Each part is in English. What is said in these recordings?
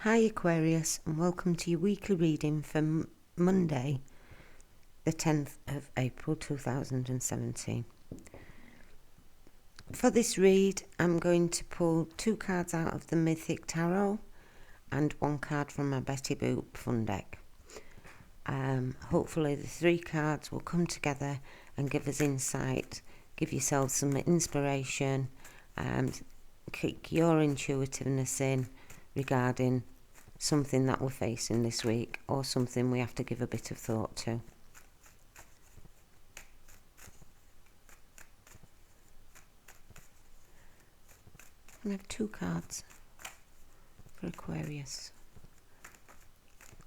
Hi Aquarius, and welcome to your weekly reading for Monday, the 10th of April 2017. For this read, I'm going to pull 2 cards out of the Mythic Tarot and 1 card from my Betty Boop fun deck. Hopefully the 3 cards will come together and give us insight, give yourself some inspiration, and kick your intuitiveness in regarding something that we're facing this week or something we have to give a bit of thought to. I have 2 cards for Aquarius,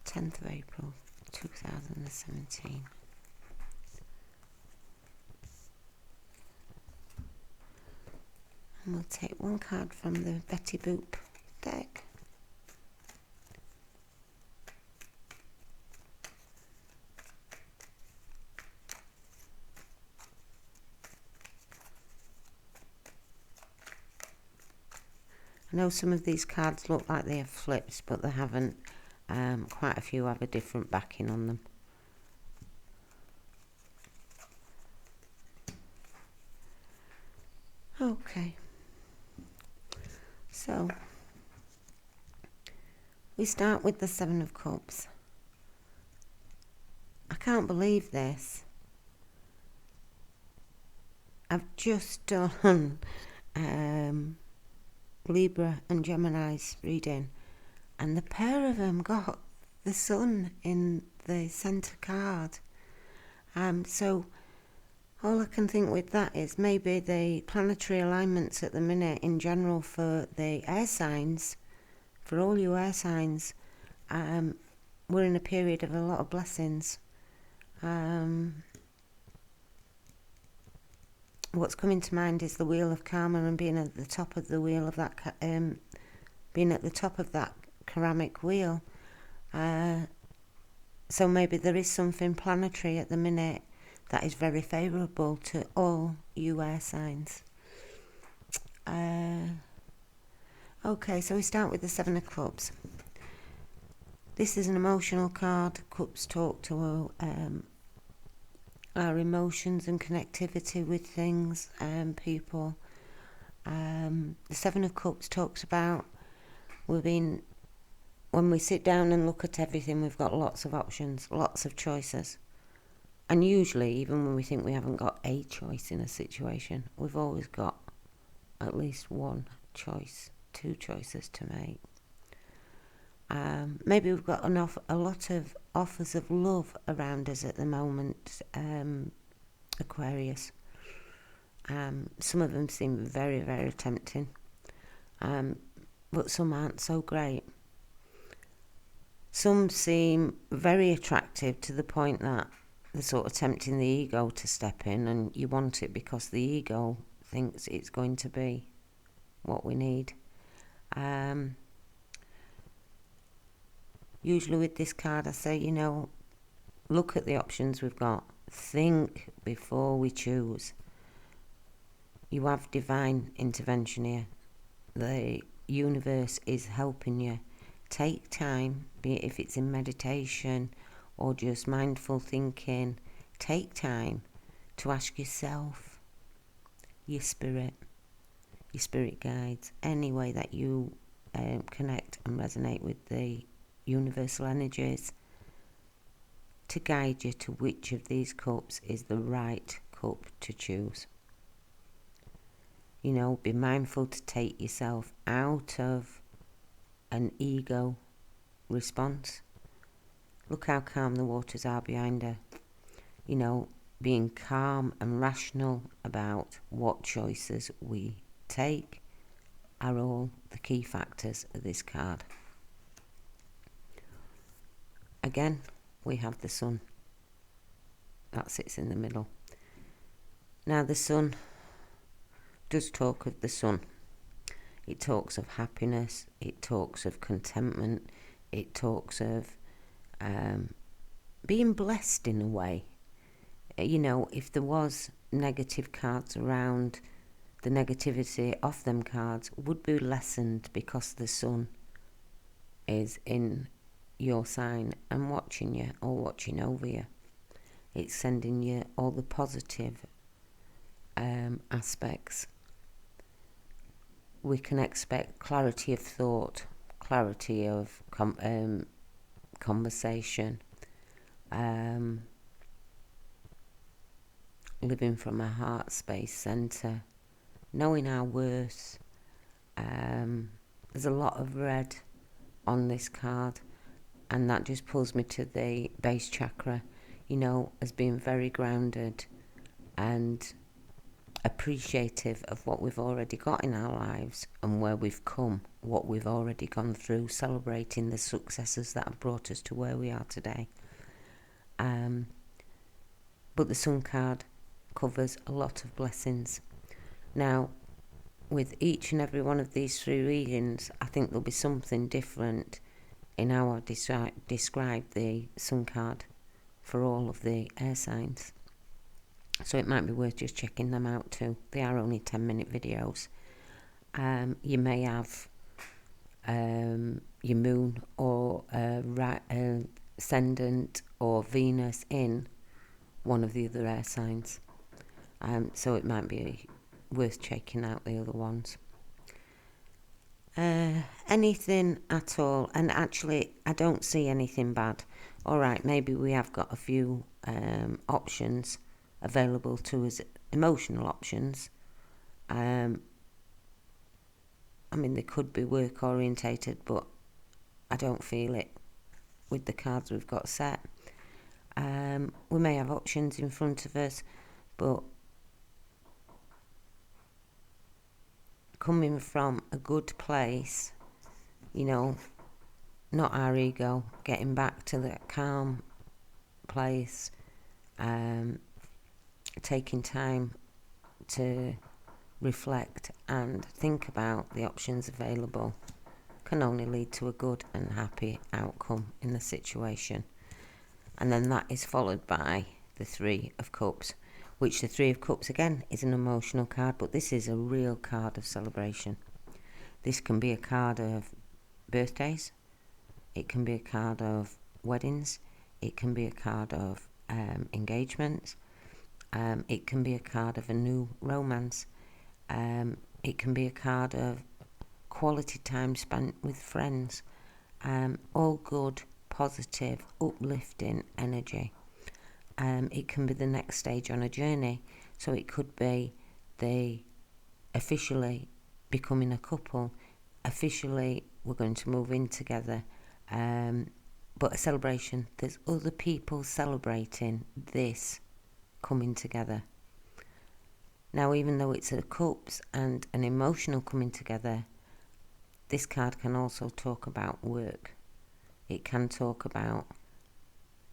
10th of April 2017. And we'll take 1 card from the Betty Boop deck. I know some of these cards look like they have flips, but they haven't. Quite a few have a different backing on them. Okay. So, we start with the 7 of Cups. I can't believe this. I've just done Libra and Gemini's reading, and the pair of them got the sun in the centre card. So all I can think with that is maybe the planetary alignments at the minute in general for the air signs, for all you air signs, we're in a period of a lot of blessings. What's coming to mind is the wheel of karma and being at the top of the wheel of that, being at the top of that ceramic wheel. So maybe there is something planetary at the minute that is very favourable to all you air signs. Okay, so we start with the 7 of Clubs. This is an emotional card. Cups talk to our emotions and connectivity with things and people. The 7 of Cups talks about when we sit down and look at everything, we've got lots of options, lots of choices. And usually, even when we think we haven't got a choice in a situation, we've always got at least 1 choice, 2 choices to make. Maybe we've got a lot of offers of love around us at the moment, Aquarius. Some of them seem very, very tempting, but some aren't so great. Some seem very attractive to the point that they're sort of tempting the ego to step in, and you want it because the ego thinks it's going to be what we need. Usually with this card I say, look at the options we've got. Think before we choose. You have divine intervention here. The universe is helping you. Take time, be it if it's in meditation or just mindful thinking. Take time to ask yourself, your spirit guides, any way that you connect and resonate with the universal energies, to guide you to which of these cups is the right cup to choose. Be mindful to take yourself out of an ego response. Look how calm the waters are behind her. Being calm and rational about what choices we take are all the key factors of this card. Again, we have the sun. That sits in the middle. Now the sun does talk of the sun. It talks of happiness. It talks of contentment. It talks of being blessed in a way. If there was negative cards around, the negativity of them cards would be lessened because the sun is in your sign and watching you or watching over you. It's sending you all the positive aspects. We can expect clarity of thought, clarity of conversation, living from a heart space centre, knowing our worth. There's a lot of red on this card, and that just pulls me to the base chakra, as being very grounded and appreciative of what we've already got in our lives and where we've come, what we've already gone through, celebrating the successes that have brought us to where we are today. But the Sun card covers a lot of blessings. Now, with each and every one of these 3 readings, I think there'll be something different in how I describe the Sun card for all of the air signs. So it might be worth just checking them out too. They are only 10-minute videos. You may have your moon or ascendant or Venus in one of the other air signs. So it might be worth checking out the other ones. Anything at all, and actually I don't see anything bad. Alright, maybe we have got a few options available to us, emotional options. I mean, they could be work orientated, but I don't feel it with the cards we've got set. We may have options in front of us, but coming from a good place, not our ego, getting back to that calm place, taking time to reflect and think about the options available can only lead to a good and happy outcome in the situation. And then that is followed by the 3 of Cups, which the 3 of Cups again is an emotional card, but this is a real card of celebration. This can be a card of birthdays, it can be a card of weddings, it can be a card of engagements, it can be a card of a new romance, it can be a card of quality time spent with friends, all good, positive, uplifting energy. It can be the next stage on a journey, so it could be the officially becoming a couple, officially we're going to move in together, but a celebration. There's other people celebrating this coming together. Now, even though it's a Cups and an emotional coming together, this card can also talk about work. It can talk about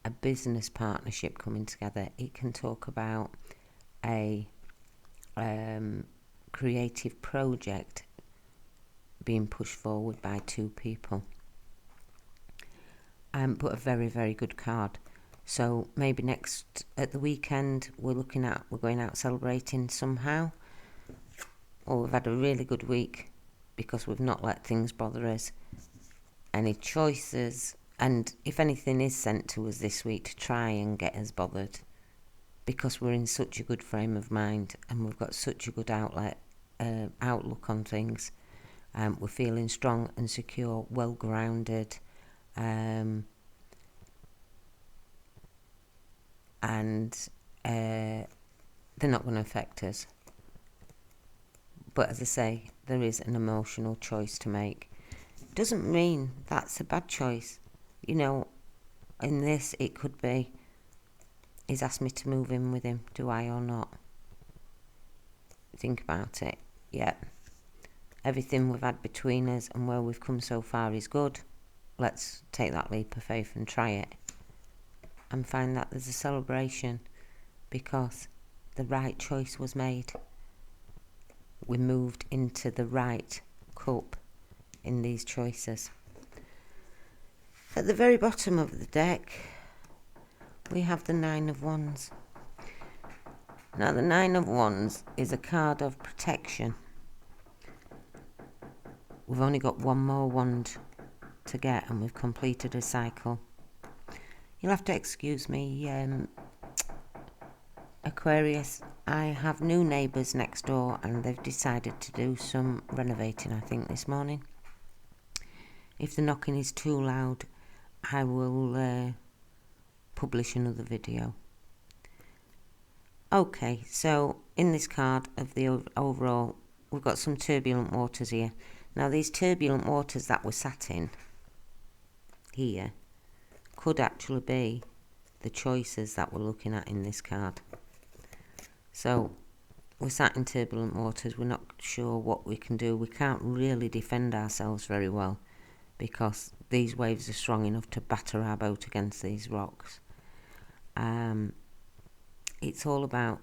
a business partnership coming together. It can talk about a creative project being pushed forward by 2 people. But a very, very good card. So maybe next at the weekend we're going out celebrating somehow, or we've had a really good week because we've not let things bother us. Any choices, and if anything is sent to us this week to try and get us bothered, because we're in such a good frame of mind and we've got such a good outlook on things, we're feeling strong and secure, well grounded, and they're not going to affect us. But as I say, there is an emotional choice to make. Doesn't mean that's a bad choice. In this it could be, he's asked me to move in with him, do I or not? Think about it. Yeah, everything we've had between us and where we've come so far is good. Let's take that leap of faith and try it, and find that there's a celebration because the right choice was made. We moved into the right cup in these choices. At the very bottom of the deck, we have the 9 of Wands. Now, the 9 of Wands is a card of protection. We've only got one more wand to get, and we've completed a cycle. You'll have to excuse me, Aquarius. I have new neighbours next door, and they've decided to do some renovating, I think, this morning. If the knocking is too loud, I will publish another video. Okay, so in this card of the overall, we've got some turbulent waters here. Now, these turbulent waters that we're sat in here could actually be the choices that we're looking at in this card. So we're sat in turbulent waters, we're not sure what we can do. We can't really defend ourselves very well because these waves are strong enough to batter our boat against these rocks. It's all about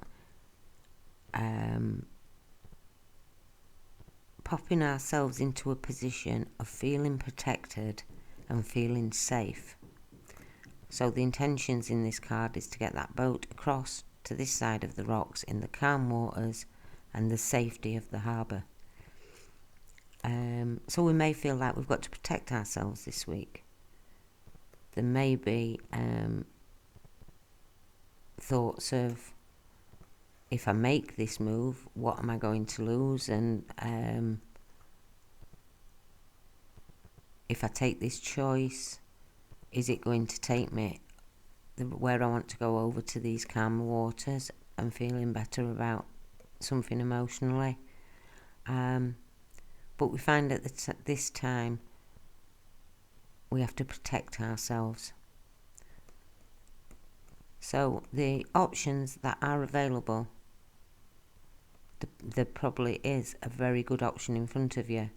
popping ourselves into a position of feeling protected and feeling safe. So the intentions in this card is to get that boat across to this side of the rocks in the calm waters and the safety of the harbour. So we may feel like we've got to protect ourselves this week. There may be thoughts of, if I make this move, what am I going to lose? And if I take this choice, is it going to take me where I want to go, over to these calm waters and feeling better about something emotionally? But we find at this time we have to protect ourselves. So the options that are available, there probably is a very good option in front of you,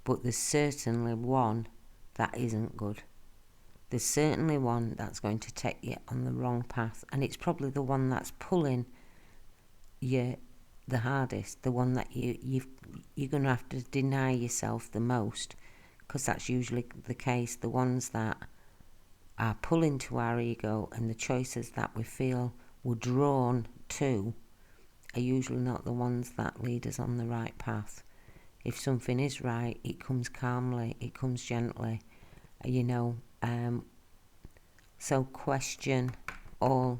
but there's certainly one that isn't good. There's certainly one that's going to take you on the wrong path, and it's probably the one that's pulling you the hardest, the one that you're going to have to deny yourself the most, because that's usually the case. The ones that are pulling to our ego and the choices that we feel we're drawn to are usually not the ones that lead us on the right path. If something is right, it comes calmly, it comes gently, so question all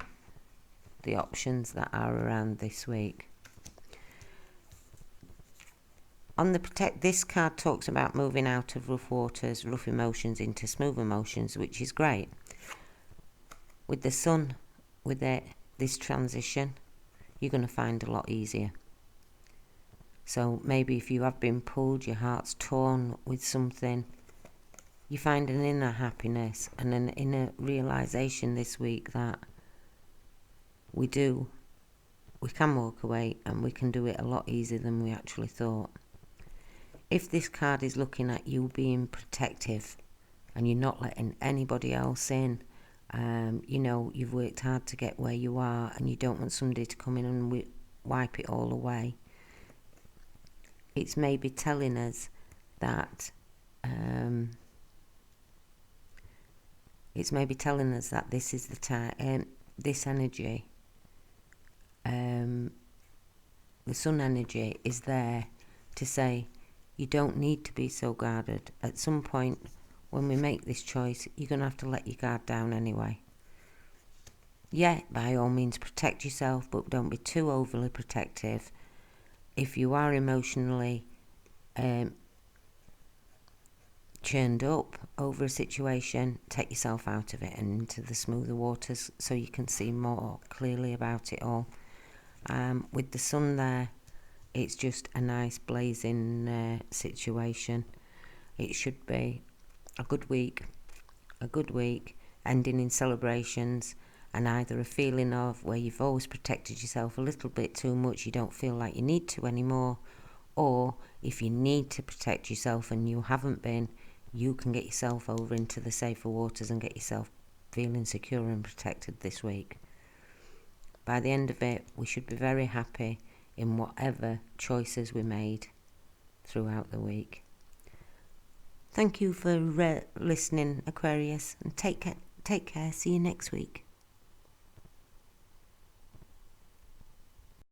the options that are around this week. On the protect, this card talks about moving out of rough waters, rough emotions into smooth emotions, which is great. With the sun, with this transition, you're going to find a lot easier. So maybe if you have been pulled, your heart's torn with something, you find an inner happiness and an inner realization this week that we can walk away, and we can do it a lot easier than we actually thought. If this card is looking at you being protective and you're not letting anybody else in, you've worked hard to get where you are and you don't want somebody to come in and wipe it all away, it's maybe telling us that this is the time, this energy, the sun energy is there to say, you don't need to be so guarded. At some point, when we make this choice, you're going to have to let your guard down anyway. Yeah, by all means, protect yourself, but don't be too overly protective. If you are emotionally churned up over a situation, take yourself out of it and into the smoother waters so you can see more clearly about it all. With the sun there, it's just a nice blazing situation. It should be a good week, ending in celebrations, and either a feeling of where you've always protected yourself a little bit too much, you don't feel like you need to anymore, or if you need to protect yourself and you haven't been, you can get yourself over into the safer waters and get yourself feeling secure and protected this week. By the end of it, we should be very happy in whatever choices we made throughout the week. Thank you for listening, Aquarius, and take care. See you next week.